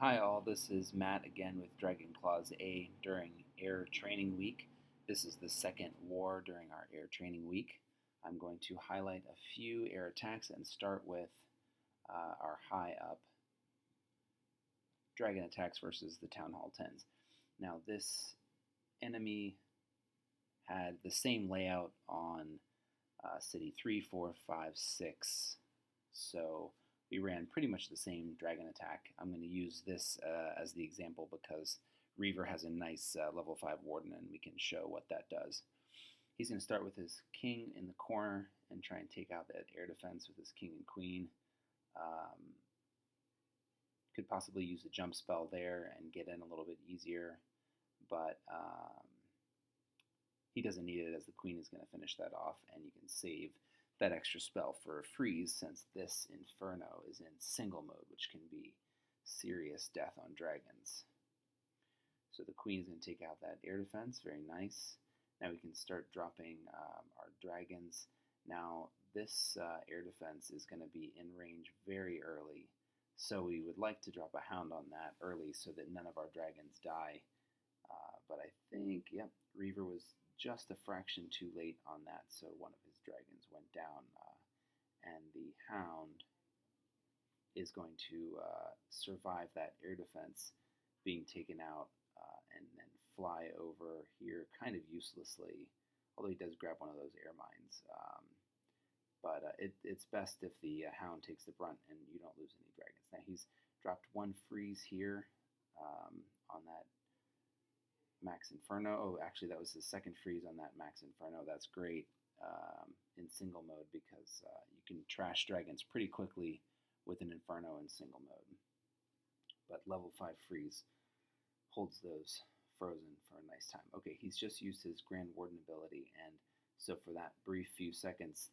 Hi all, this is Matt again with Dragon Claws A during Air Training Week. This is the second war during our Air Training Week. I'm going to highlight a few air attacks and start with our high up dragon attacks versus the Town Hall 10s. Now this enemy had the same layout on City 3, 4, 5, 6, so we ran pretty much the same dragon attack. I'm going to use this as the example because Reaver has a nice level 5 Warden and we can show what that does. He's going to start with his king in the corner and try and take out that air defense with his king and queen. Could possibly use a jump spell there and get in a little bit easier, but he doesn't need it as the queen is going to finish that off, and you can save that extra spell for a freeze since this Inferno is in single mode, which can be serious death on dragons. So the queen is going to take out that air defense, very nice. Now we can start dropping our dragons. Now this air defense is going to be in range very early, so we would like to drop a hound on that early so that none of our dragons die. But I think, yep, Reaver was just a fraction too late on that, so one of his dragons went down, and the hound is going to survive that air defense being taken out and then fly over here kind of uselessly, although he does grab one of those air mines. But it's best if the hound takes the brunt and you don't lose any dragons. Now he's dropped one freeze here on that Max Inferno. Oh, actually, that was his second freeze on that Max Inferno. That's great in single mode because you can trash dragons pretty quickly with an Inferno in single mode. But level 5 freeze holds those frozen for a nice time. Okay, he's just used his Grand Warden ability, and so for that brief few seconds,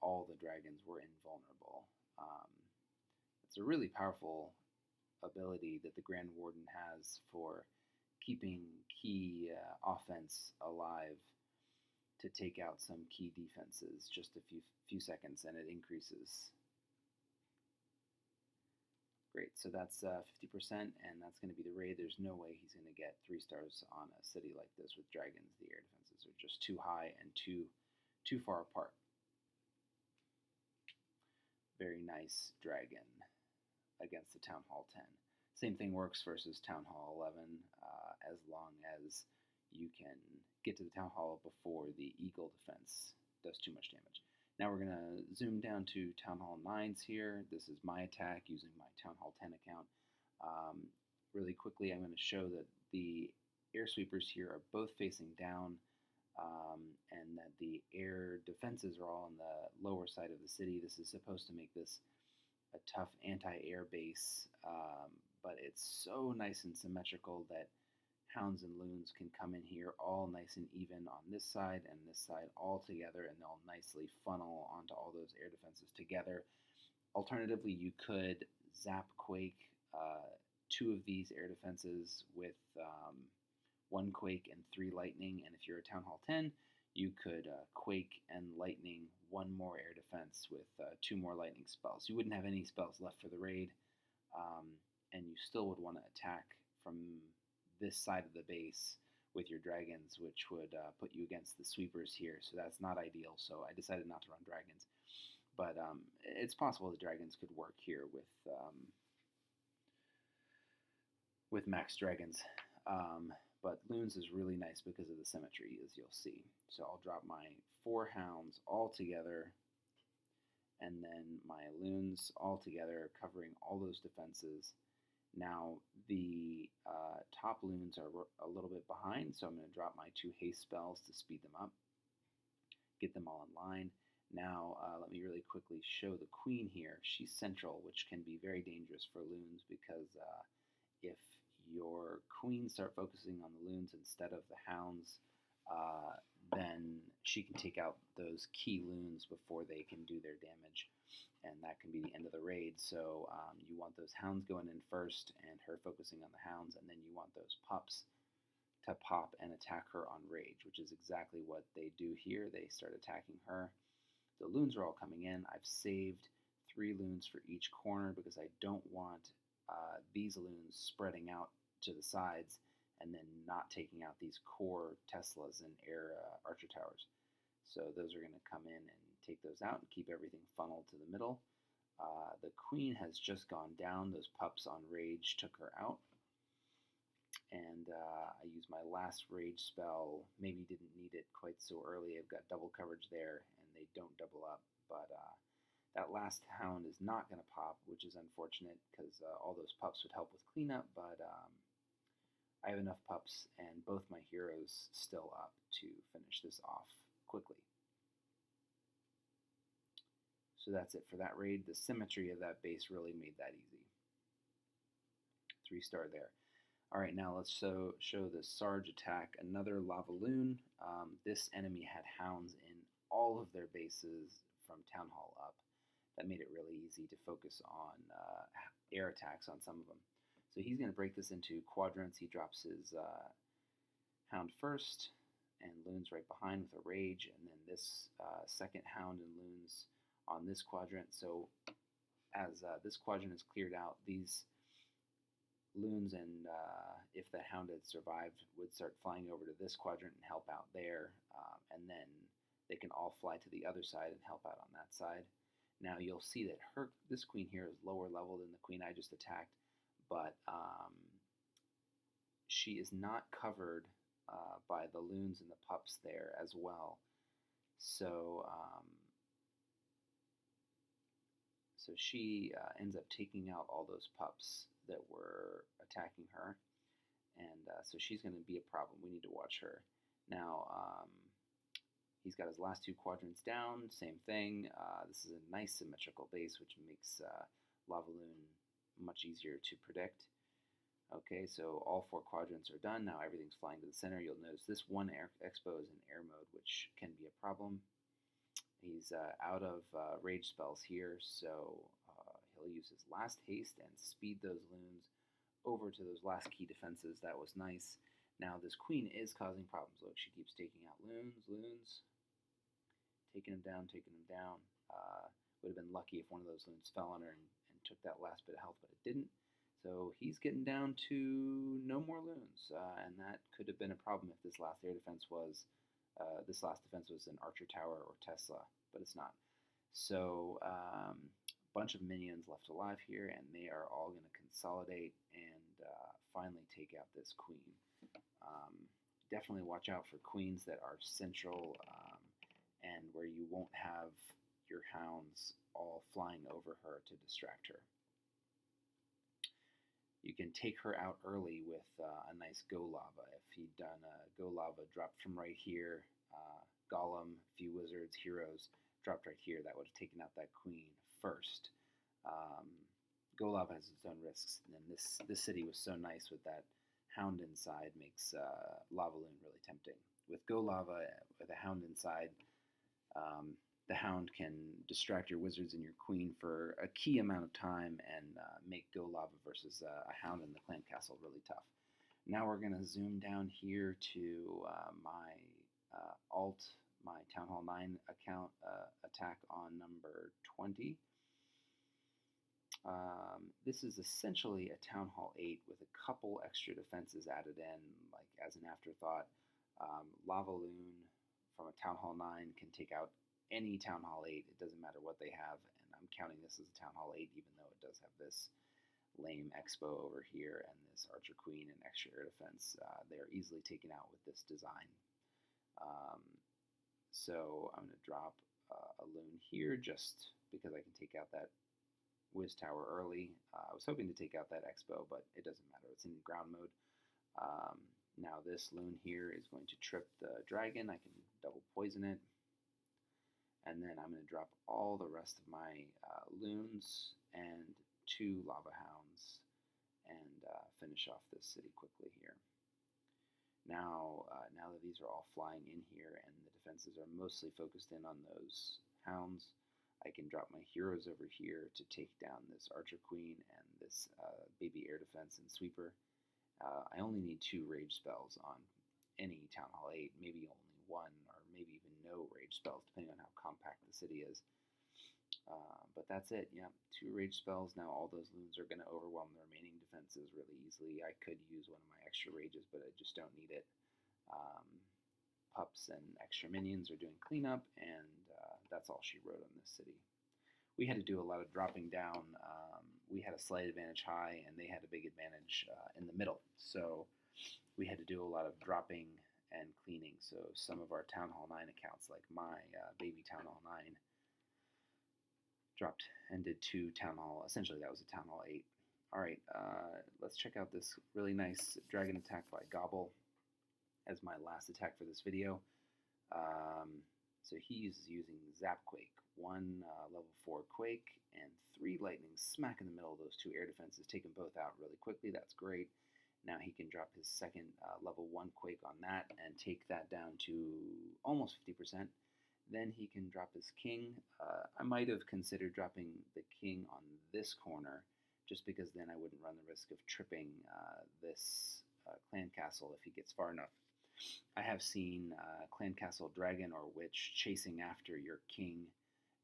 all the dragons were invulnerable. It's a really powerful ability that the Grand Warden has for keeping key offense alive to take out some key defenses, just a few seconds, and it increases. Great, so that's 50%, and that's going to be the raid. There's no way he's going to get 3 stars on a city like this with dragons. The air defenses are just too high and too far apart. Very nice dragon against the Town Hall 10. Same thing works versus Town Hall 11, as long as you can get to the Town Hall before the Eagle defense does too much damage. Now we're going to zoom down to Town Hall 9s here. This is my attack using my Town Hall 10 account. Really quickly, I'm going to show that the air sweepers here are both facing down, and that the air defenses are all on the lower side of the city. This is supposed to make this a tough anti-air base, but it's so nice and symmetrical that hounds and loons can come in here all nice and even on this side and this side all together, and they'll nicely funnel onto all those air defenses together. Alternatively, you could Zapquake 2 of these air defenses with 1 quake and 3 lightning, and if you're a Town Hall 10, you could quake and lightning 1 more air defense with 2 more lightning spells. You wouldn't have any spells left for the raid, and you still would want to attack from this side of the base with your dragons, which would put you against the sweepers here, so that's not ideal, so I decided not to run dragons. But it's possible the dragons could work here with max dragons. But loons is really nice because of the symmetry, as you'll see. So I'll drop my 4 hounds all together, and then my loons all together, covering all those defenses. Now the top loons are a little bit behind, so I'm going to drop my 2 haste spells to speed them up, get them all in line. Now let me really quickly show the queen here. She's central, which can be very dangerous for loons because if your queen start focusing on the loons instead of the hounds, then she can take out those key loons before they can do their damage, and that can be the end of the raid. So you want those hounds going in first and her focusing on the hounds, and then you want those pups to pop and attack her on rage, which is exactly what they do here. They start attacking her. The loons are all coming in. I've saved 3 loons for each corner because I don't want these loons spreading out to the sides and then not taking out these core Teslas and air archer towers. So those are going to come in and take those out and keep everything funneled to the middle. The queen has just gone down. Those pups on rage took her out. And I used my last rage spell. Maybe didn't need it quite so early. I've got double coverage there, and they don't double up. But that last hound is not going to pop, which is unfortunate because all those pups would help with cleanup. But I have enough pups and both my heroes still up to finish this off quickly. So that's it for that raid. The symmetry of that base really made that easy. 3-star there. Alright, now let's show the Sarge attack. Another LavaLoon. This enemy had hounds in all of their bases from Town Hall up. That made it really easy to focus on air attacks on some of them. So he's going to break this into quadrants. He drops his hound first, and loons right behind with a rage, and then this second hound and loons on this quadrant. So as this quadrant is cleared out, these loons and if the hound had survived would start flying over to this quadrant and help out there, and then they can all fly to the other side and help out on that side. Now you'll see that this queen here is lower level than the queen I just attacked, but she is not covered by the loons and the pups there as well. So so she ends up taking out all those pups that were attacking her, and so she's going to be a problem. We need to watch her. Now, he's got his last 2 quadrants down, same thing. This is a nice symmetrical base, which makes LavaLoon much easier to predict. Okay, so all 4 quadrants are done. Now everything's flying to the center. You'll notice this one Expo is in air mode, which can be a problem. He's out of rage spells here, so he'll use his last haste and speed those loons over to those last key defenses. That was nice. Now this queen is causing problems. Look, she keeps taking out loons, taking them down. Would have been lucky if one of those loons fell on her and took that last bit of health, but it didn't. So he's getting down to no more loons, and that could have been a problem if this last air defense was an archer tower or Tesla, but it's not. So bunch of minions left alive here, and they are all going to consolidate and finally take out this queen. Definitely watch out for queens that are central and where you won't have your hounds all flying over her to distract her. You can take her out early with a nice GoLava. If he'd done a GoLava dropped from right here, Golem, few wizards, heroes, dropped right here, that would have taken out that queen first. GoLava has its own risks, and this city was so nice with that hound inside, makes LavaLoon really tempting. With GoLava, with a hound inside, the hound can distract your wizards and your queen for a key amount of time and make GoLava versus a hound in the clan castle really tough. Now we're going to zoom down here to my Town Hall 9 account attack on number 20. This is essentially a Town Hall 8 with a couple extra defenses added in, like as an afterthought. LavaLoon from a Town Hall 9 can take out any Town Hall 8. It doesn't matter what they have, and I'm counting this as a Town Hall 8 even though it does have this lame Expo over here and this Archer Queen and extra air defense. They're easily taken out with this design. So I'm going to drop a loon here just because I can take out that Wiz Tower early. I was hoping to take out that Expo, but it doesn't matter. It's in ground mode. Now this loon here is going to trip the dragon. I can double poison it. And then I'm going to drop all the rest of my loons and 2 lava hounds and finish off this city quickly here. Now that these are all flying in here and the defenses are mostly focused in on those hounds, I can drop my heroes over here to take down this Archer Queen and this baby air defense and sweeper. I only need 2 rage spells on any Town Hall 8, maybe only 1 or maybe even no rage spells depending on how compact the city is. But that's it. Yeah, 2 rage spells. Now all those loons are going to overwhelm the remaining defenses really easily. I could use one of my extra rages, but I just don't need it. Um, Pups and extra minions are doing cleanup, and that's all she wrote on this city. We had to do a lot of dropping down. We had a slight advantage high, and they had a big advantage in the middle. So we had to do a lot of dropping and cleaning. So some of our Town Hall 9 accounts, like my baby Town Hall 9, dropped and did 2 Town Hall. Essentially, that was a Town Hall 8. All right, let's check out this really nice dragon attack by Gobble as my last attack for this video. So he's using Zapquake, 1 level 4 Quake, and 3 lightning smack in the middle of those 2 air defenses, take them both out really quickly. That's great. Now he can drop his second level 1 Quake on that and take that down to almost 50%. Then he can drop his king. I might have considered dropping the king on this corner, just because then I wouldn't run the risk of tripping this clan castle if he gets far enough. I have seen clan castle dragon or witch chasing after your king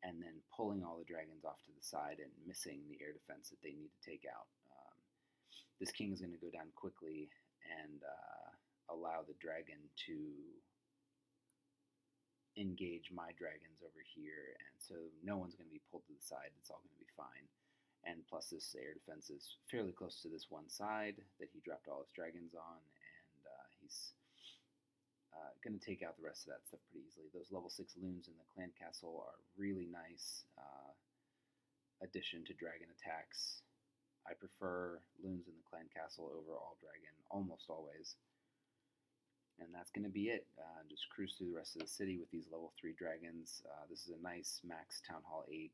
and then pulling all the dragons off to the side and missing the air defense that they need to take out. This king is going to go down quickly and allow the dragon to engage my dragons over here, and so no one's going to be pulled to the side. It's all going to be fine. And plus this air defense is fairly close to this one side that he dropped all his dragons on, and he's going to take out the rest of that stuff pretty easily. Those level 6 loons in the clan castle are really nice addition to dragon attacks. I prefer loons in the clan castle over all dragon almost always. And that's going to be it. Just cruise through the rest of the city with these level 3 dragons. This is a nice max Town Hall 8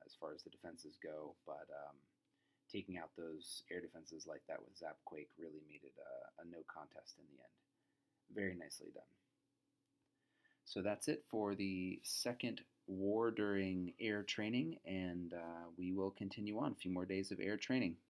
as far as the defenses go, but taking out those air defenses like that with Zapquake really made it a no contest in the end. Very nicely done. So that's it for the second war during air training, and we will continue on a few more days of air training.